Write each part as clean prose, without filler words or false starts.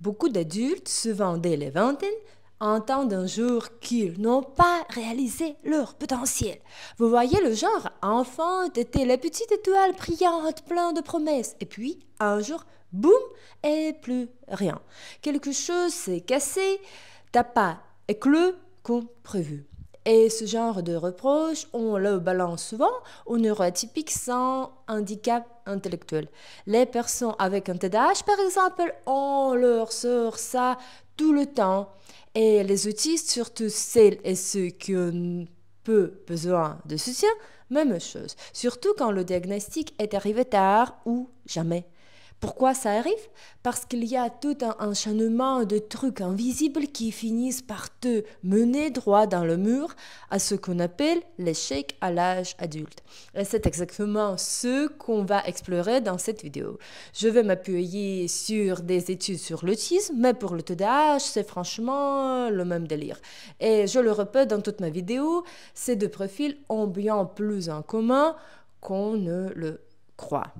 Beaucoup d'adultes, souvent dès les vingtaines, entendent un jour qu'ils n'ont pas réalisé leur potentiel. Vous voyez le genre, enfant, t'étais la petite étoile brillante, plein de promesses. Et puis, un jour, boum, et plus rien. Quelque chose s'est cassé, t'as pas éclos comme prévu. Et ce genre de reproche, on le balance souvent aux neuroatypiques sans handicap intellectuel. Les personnes avec un TDAH, par exemple, on leur sort ça tout le temps. Et les autistes, surtout celles et ceux qui ont peu besoin de soutien, même chose. Surtout quand le diagnostic est arrivé tard ou jamais. Pourquoi ça arrive? Parce qu'il y a tout un enchaînement de trucs invisibles qui finissent par te mener droit dans le mur à ce qu'on appelle l'échec à l'âge adulte. Et c'est exactement ce qu'on va explorer dans cette vidéo. Je vais m'appuyer sur des études sur l'autisme, mais pour le TDAH, c'est franchement le même délire. Et je le répète dans toute ma vidéo, ces deux profils ont bien plus en commun qu'on ne le croit.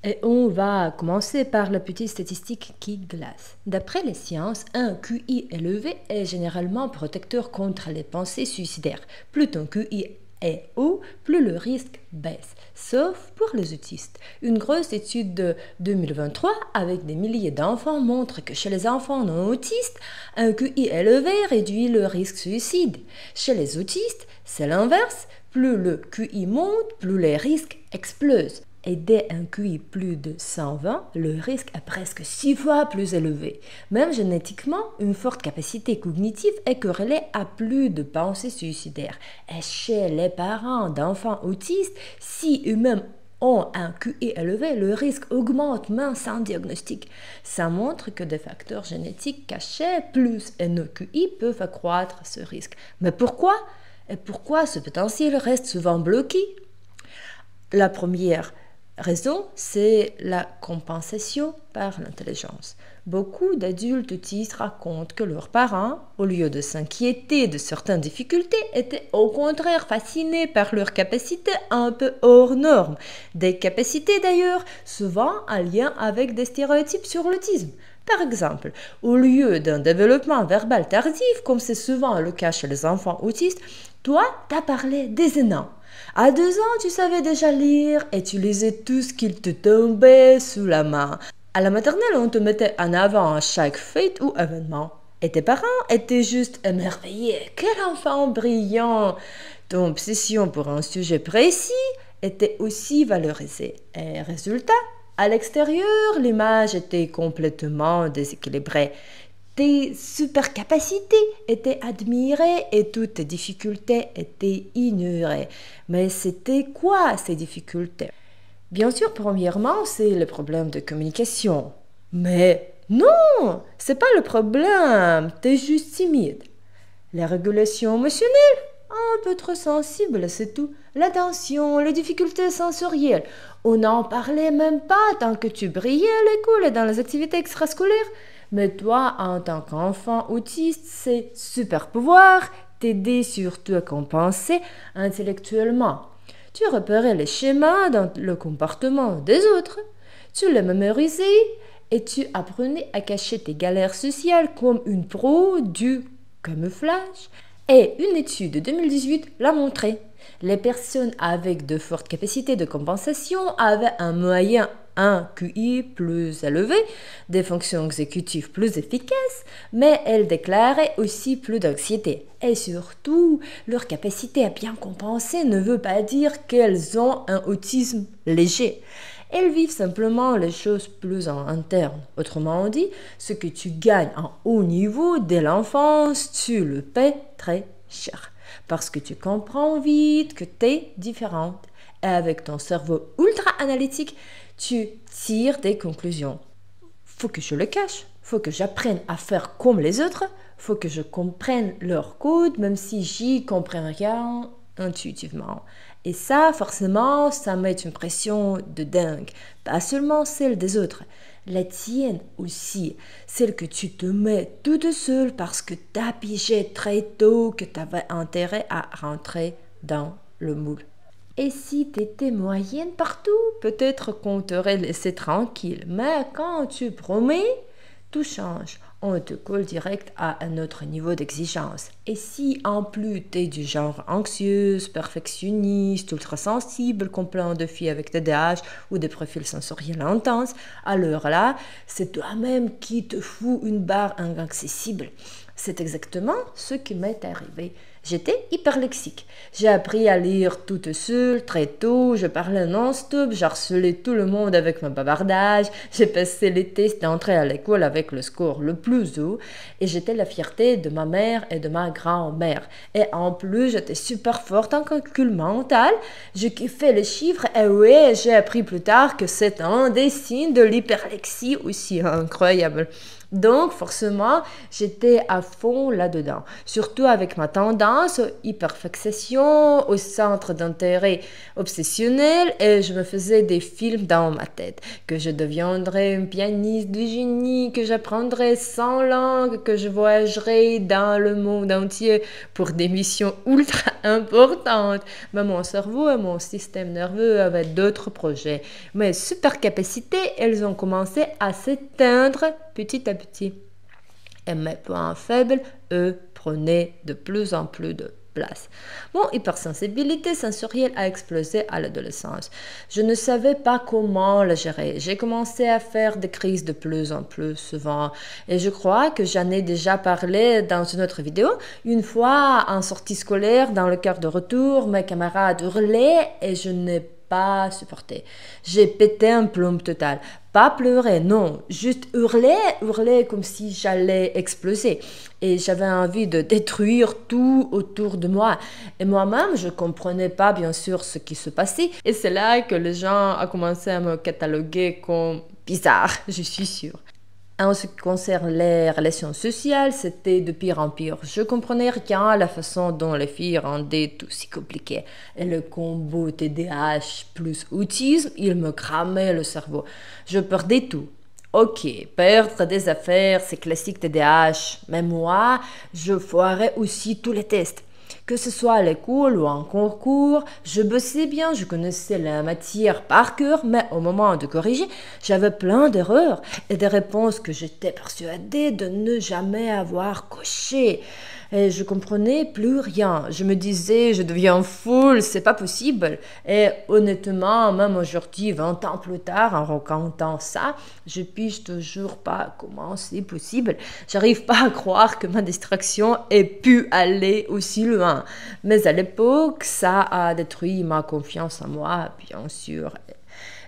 Et on va commencer par la petite statistique qui glace. D'après les sciences, un QI élevé est généralement protecteur contre les pensées suicidaires. Plus ton QI est haut, plus le risque baisse, sauf pour les autistes. Une grosse étude de 2023 avec des milliers d'enfants montre que chez les enfants non autistes, un QI élevé réduit le risque suicide. Chez les autistes, c'est l'inverse. Plus le QI monte, plus les risques explosent. Et dès un QI plus de 120, le risque est presque 6 fois plus élevé. Même génétiquement, une forte capacité cognitive est corrélée à plus de pensées suicidaires. Et chez les parents d'enfants autistes, si eux-mêmes ont un QI élevé, le risque augmente même sans diagnostic. Ça montre que des facteurs génétiques cachés plus et nos QI peuvent accroître ce risque. Mais pourquoi? Et pourquoi ce potentiel reste souvent bloqué? La première raison, c'est la compensation par l'intelligence. Beaucoup d'adultes autistes racontent que leurs parents, au lieu de s'inquiéter de certaines difficultés, étaient au contraire fascinés par leurs capacités un peu hors normes. Des capacités d'ailleurs souvent en lien avec des stéréotypes sur l'autisme. Par exemple, au lieu d'un développement verbal tardif, comme c'est souvent le cas chez les enfants autistes, toi, t'as parlé des énormes. À 2 ans, tu savais déjà lire et tu lisais tout ce qu'il te tombait sous la main. À la maternelle, on te mettait en avant à chaque fête ou événement. Et tes parents étaient juste émerveillés. Quel enfant brillant! Ton obsession pour un sujet précis était aussi valorisée. Et résultat, à l'extérieur, l'image était complètement déséquilibrée. Tes super capacités étaient admirées et toutes tes difficultés étaient ignorées. Mais c'était quoi ces difficultés? Bien sûr, premièrement, c'est le problème de communication. Mais non, c'est pas le problème, t'es juste timide. La régulation émotionnelle, un peu trop sensible, c'est tout. L'attention, les difficultés sensorielles. On n'en parlait même pas tant que tu brillais à l'école et dans les activités extrascolaires. Mais toi, en tant qu'enfant autiste, c'est super pouvoir t'aider surtout à compenser intellectuellement. Tu repérais les schémas dans le comportement des autres, tu les mémorisais et tu apprenais à cacher tes galères sociales comme une pro du camouflage. Et une étude de 2018 l'a montré. Les personnes avec de fortes capacités de compensation avaient un moyen un QI plus élevé, des fonctions exécutives plus efficaces, mais elles déclaraient aussi plus d'anxiété. Et surtout, leur capacité à bien compenser ne veut pas dire qu'elles ont un autisme léger. Elles vivent simplement les choses plus en interne. Autrement dit, ce que tu gagnes en haut niveau dès l'enfance, tu le paies très cher. Parce que tu comprends vite que tu es différente. Et avec ton cerveau ultra analytique, tu tires des conclusions. Faut que je le cache, faut que j'apprenne à faire comme les autres, faut que je comprenne leur code, même si j'y comprends rien intuitivement. Et ça, forcément, ça met une pression de dingue. Pas seulement celle des autres, la tienne aussi. Celle que tu te mets toute seule parce que t'as pigé très tôt que t'avais intérêt à rentrer dans le moule. Et si t'étais moyenne partout, peut-être qu'on t'aurait laissé tranquille. Mais quand tu promets, tout change. On te colle direct à un autre niveau d'exigence. Et si en plus t'es du genre anxieuse, perfectionniste, ultra sensible, comme plein de filles avec TDAH ou des profils sensoriels intenses, alors là, c'est toi-même qui te fous une barre inaccessible. C'est exactement ce qui m'est arrivé. J'étais hyperlexique. J'ai appris à lire toute seule, très tôt, je parlais non-stop, j'harcelais tout le monde avec mon bavardage, j'ai passé les tests d'entrée à l'école avec le score le plus haut, et j'étais la fierté de ma mère et de ma grand-mère. Et en plus, j'étais super forte en calcul mental, je kiffais les chiffres, et oui, j'ai appris plus tard que c'est un des signes de l'hyperlexie aussi incroyable. Donc, forcément, j'étais à fond là-dedans. Surtout avec ma tendance aux hyperfixations, au centre d'intérêt obsessionnel, et je me faisais des films dans ma tête. Que je deviendrais une pianiste de génie, que j'apprendrais 100 langues, que je voyagerais dans le monde entier pour des missions ultra importantes. Mais mon cerveau et mon système nerveux avaient d'autres projets. Mes super capacités, elles ont commencé à s'éteindre petit à petit. Et mes points faibles, eux, prenaient de plus en plus de place. Mon hypersensibilité sensorielle a explosé à l'adolescence. Je ne savais pas comment la gérer. J'ai commencé à faire des crises de plus en plus souvent. Et je crois que j'en ai déjà parlé dans une autre vidéo. Une fois, en sortie scolaire, dans le quart de retour, mes camarades hurlaient et je n'ai pas supporté. J'ai pété un plomb total. Pas pleurer, non, juste hurler comme si j'allais exploser. Et j'avais envie de détruire tout autour de moi. Et moi-même, je ne comprenais pas bien sûr ce qui se passait. Et c'est là que les gens ont commencé à me cataloguer comme bizarre, je suis sûre. En ce qui concerne les relations sociales, c'était de pire en pire. Je comprenais rien à la façon dont les filles rendaient tout si compliqué. Et le combo TDAH plus autisme, il me cramait le cerveau. Je perdais tout. Ok, perdre des affaires, c'est classique TDAH. Mais moi, je foirais aussi tous les tests. Que ce soit à l'école ou en concours, je bossais bien, je connaissais la matière par cœur, mais au moment de corriger, j'avais plein d'erreurs et des réponses que j'étais persuadée de ne jamais avoir cochées. Et je comprenais plus rien. Je me disais, je deviens folle, c'est pas possible. Et honnêtement, même aujourd'hui, 20 ans plus tard, en racontant ça, je pige toujours pas comment c'est possible. J'arrive pas à croire que ma distraction ait pu aller aussi loin. Mais à l'époque, ça a détruit ma confiance en moi, bien sûr.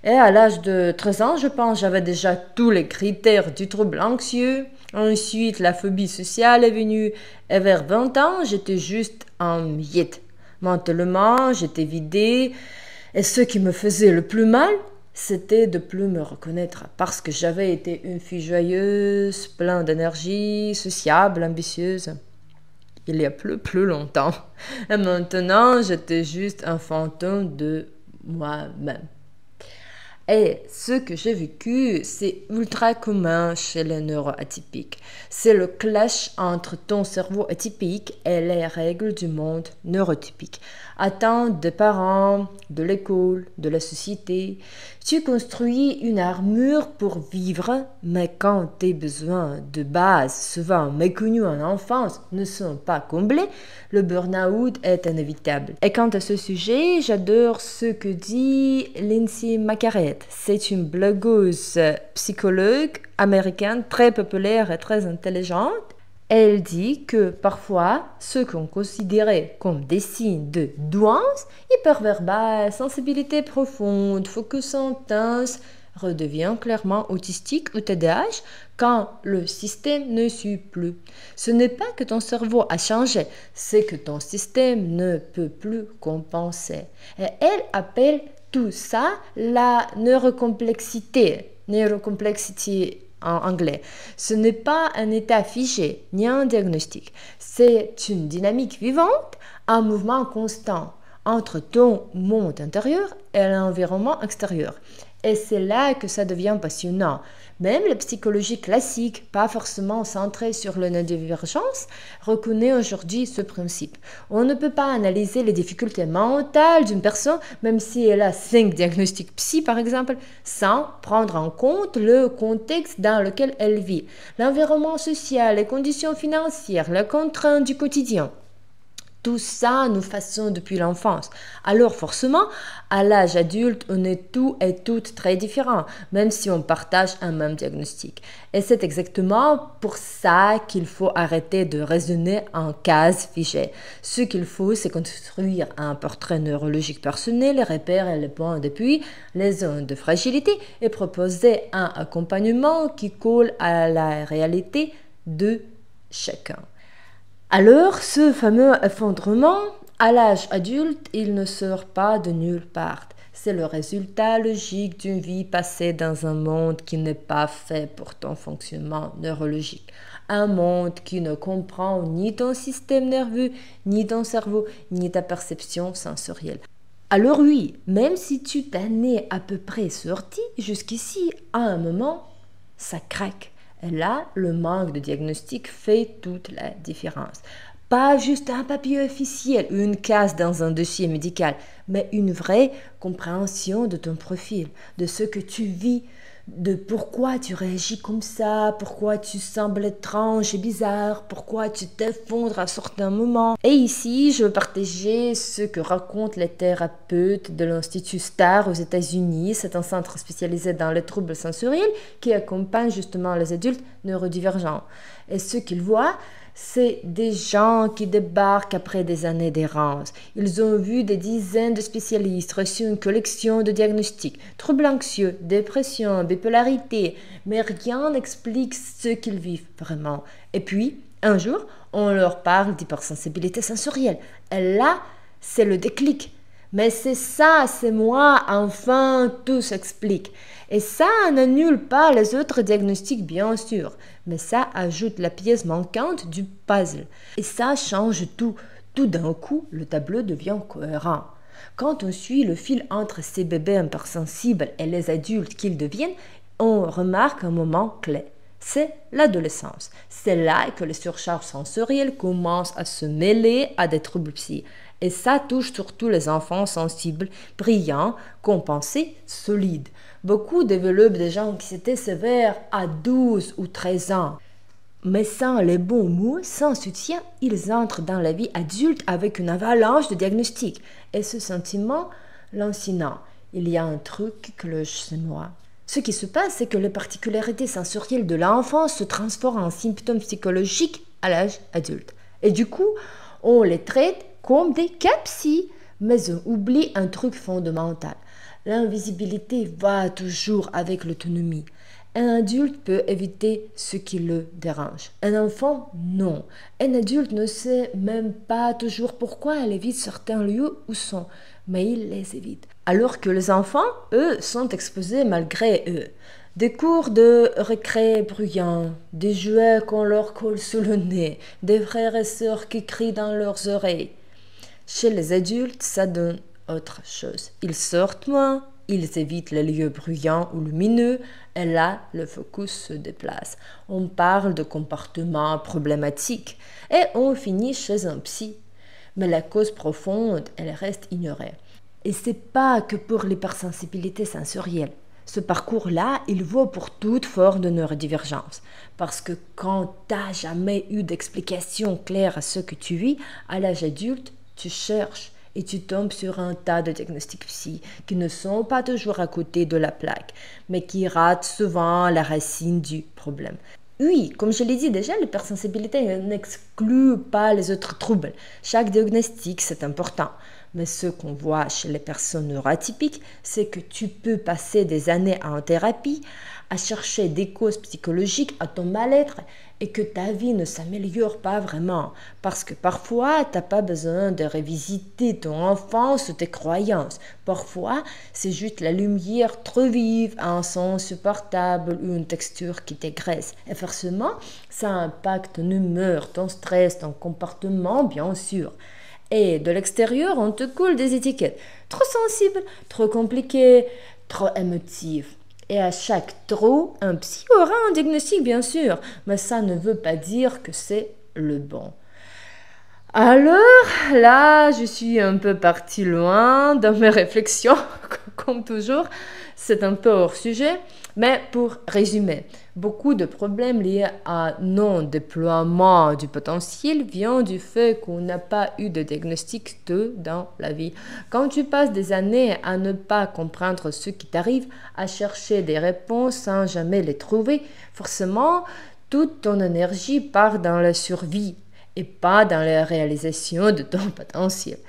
Et à l'âge de 13 ans, je pense, j'avais déjà tous les critères du trouble anxieux. Ensuite, la phobie sociale est venue. Et vers 20 ans, j'étais juste en miettes. Mentalement, j'étais vidée. Et ce qui me faisait le plus mal, c'était de plus me reconnaître. Parce que j'avais été une fille joyeuse, pleine d'énergie, sociable, ambitieuse. Il y a plus longtemps. Et maintenant, j'étais juste un fantôme de moi-même. Et ce que j'ai vécu, c'est ultra commun chez les neuroatypiques. C'est le clash entre ton cerveau atypique et les règles du monde neurotypique. Attentes des parents, de l'école, de la société. Tu construis une armure pour vivre, mais quand tes besoins de base, souvent méconnus en enfance, ne sont pas comblés, le burn-out est inévitable. Et quant à ce sujet, j'adore ce que dit Lindsay McCarrett. C'est une blogueuse psychologue américaine très populaire et très intelligente. Elle dit que parfois, ce qu'on considérait comme des signes de douance, hyperverbale, sensibilité profonde, focus intense, redevient clairement autistique ou TDAH quand le système ne suit plus. Ce n'est pas que ton cerveau a changé, c'est que ton système ne peut plus compenser. Et elle appelle tout ça la neurocomplexité. Neurocomplexity en anglais. Ce n'est pas un état figé, ni un diagnostic. C'est une dynamique vivante, un mouvement constant entre ton monde intérieur et l'environnement extérieur. Et c'est là que ça devient passionnant. Même la psychologie classique, pas forcément centrée sur la neurodivergence, reconnaît aujourd'hui ce principe. On ne peut pas analyser les difficultés mentales d'une personne, même si elle a 5 diagnostics psy par exemple, sans prendre en compte le contexte dans lequel elle vit, l'environnement social, les conditions financières, les contraintes du quotidien. Tout ça nous façonne depuis l'enfance. Alors forcément, à l'âge adulte, on est tout et toutes très différents, même si on partage un même diagnostic. Et c'est exactement pour ça qu'il faut arrêter de raisonner en cases figées. Ce qu'il faut, c'est construire un portrait neurologique personnel, les repères et les points d'appui, les zones de fragilité et proposer un accompagnement qui colle à la réalité de chacun. Alors, ce fameux effondrement, à l'âge adulte, il ne sort pas de nulle part. C'est le résultat logique d'une vie passée dans un monde qui n'est pas fait pour ton fonctionnement neurologique. Un monde qui ne comprend ni ton système nerveux, ni ton cerveau, ni ta perception sensorielle. Alors oui, même si tu t'en es à peu près sorti jusqu'ici, à un moment, ça craque. Et là, le manque de diagnostic fait toute la différence. Pas juste un papier officiel ou une case dans un dossier médical, mais une vraie compréhension de ton profil, de ce que tu vis, de pourquoi tu réagis comme ça, pourquoi tu sembles étrange et bizarre, pourquoi tu t'effondres à certains moments. Et ici, je veux partager ce que racontent les thérapeutes de l'Institut Star aux États-Unis. C'est un centre spécialisé dans les troubles sensoriels qui accompagne justement les adultes neurodivergents. Et ce qu'ils voient, c'est des gens qui débarquent après des années d'errance. Ils ont vu des dizaines de spécialistes, reçu une collection de diagnostics, troubles anxieux, dépression, bipolarité, mais rien n'explique ce qu'ils vivent vraiment. Et puis, un jour, on leur parle d'hypersensibilité sensorielle. Et là, c'est le déclic. Mais c'est ça, c'est moi, enfin, tout s'explique. Et ça n'annule pas les autres diagnostics, bien sûr, mais ça ajoute la pièce manquante du puzzle. Et ça change tout. Tout d'un coup, le tableau devient cohérent. Quand on suit le fil entre ces bébés hypersensibles et les adultes qu'ils deviennent, on remarque un moment clé. C'est l'adolescence. C'est là que les surcharges sensorielles commencent à se mêler à des troubles psy. Et ça touche surtout les enfants sensibles, brillants, compensés, solides. Beaucoup développent déjà une anxiété sévère à 12 ou 13 ans. Mais sans les bons mots, sans soutien, ils entrent dans la vie adulte avec une avalanche de diagnostics. Et ce sentiment lancinant, il y a un truc qui cloche chez moi. Ce qui se passe, c'est que les particularités sensorielles de l'enfance se transforment en symptômes psychologiques à l'âge adulte. Et du coup, on les traite comme des cas psy, mais on oublie un truc fondamental. L'invisibilité va toujours avec l'autonomie. Un adulte peut éviter ce qui le dérange. Un enfant, non. Un adulte ne sait même pas toujours pourquoi il évite certains lieux ou sons, mais il les évite. Alors que les enfants, eux, sont exposés malgré eux. Des cours de récré bruyants, des jouets qu'on leur colle sous le nez, des frères et sœurs qui crient dans leurs oreilles. Chez les adultes, ça donne autre chose. Ils sortent moins, ils évitent les lieux bruyants ou lumineux, et là, le focus se déplace. On parle de comportements problématiques, et on finit chez un psy. Mais la cause profonde, elle reste ignorée. Et c'est pas que pour l'hypersensibilité sensorielle. Ce parcours-là, il vaut pour toute forme de neurodivergence. Parce que quand t'as jamais eu d'explication claire à ce que tu vis, à l'âge adulte, tu cherches et tu tombes sur un tas de diagnostics psy qui ne sont pas toujours à côté de la plaque, mais qui ratent souvent la racine du problème. Oui, comme je l'ai dit déjà, l'hypersensibilité n'exclut pas les autres troubles. Chaque diagnostic, c'est important. Mais ce qu'on voit chez les personnes neuroatypiques, c'est que tu peux passer des années en thérapie, à chercher des causes psychologiques à ton mal-être et que ta vie ne s'améliore pas vraiment. Parce que parfois, tu n'as pas besoin de revisiter ton enfance ou tes croyances. Parfois, c'est juste la lumière trop vive, un son insupportable ou une texture qui t'agresse. Et forcément, ça impacte ton humeur, ton stress, ton comportement, bien sûr. Et de l'extérieur, on te coule des étiquettes. Trop sensible, trop compliqué, trop émotive. Et à chaque trop, un psy aura un diagnostic, bien sûr, mais ça ne veut pas dire que c'est le bon. Alors, là, je suis un peu partie loin dans mes réflexions, comme toujours. C'est un peu hors sujet, mais pour résumer, beaucoup de problèmes liés à non-déploiement du potentiel viennent du fait qu'on n'a pas eu de diagnostic tôt dans la vie. Quand tu passes des années à ne pas comprendre ce qui t'arrive, à chercher des réponses sans jamais les trouver, forcément, toute ton énergie part dans la survie et pas dans la réalisation de ton potentiel.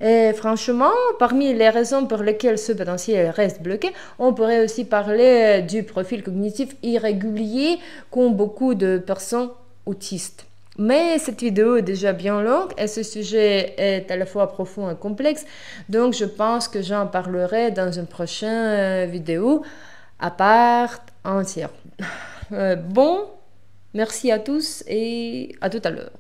Et franchement, parmi les raisons pour lesquelles ce potentiel reste bloqué, on pourrait aussi parler du profil cognitif irrégulier qu'ont beaucoup de personnes autistes. Mais cette vidéo est déjà bien longue et ce sujet est à la fois profond et complexe, donc je pense que j'en parlerai dans une prochaine vidéo à part entière. Bon, merci à tous et à tout à l'heure.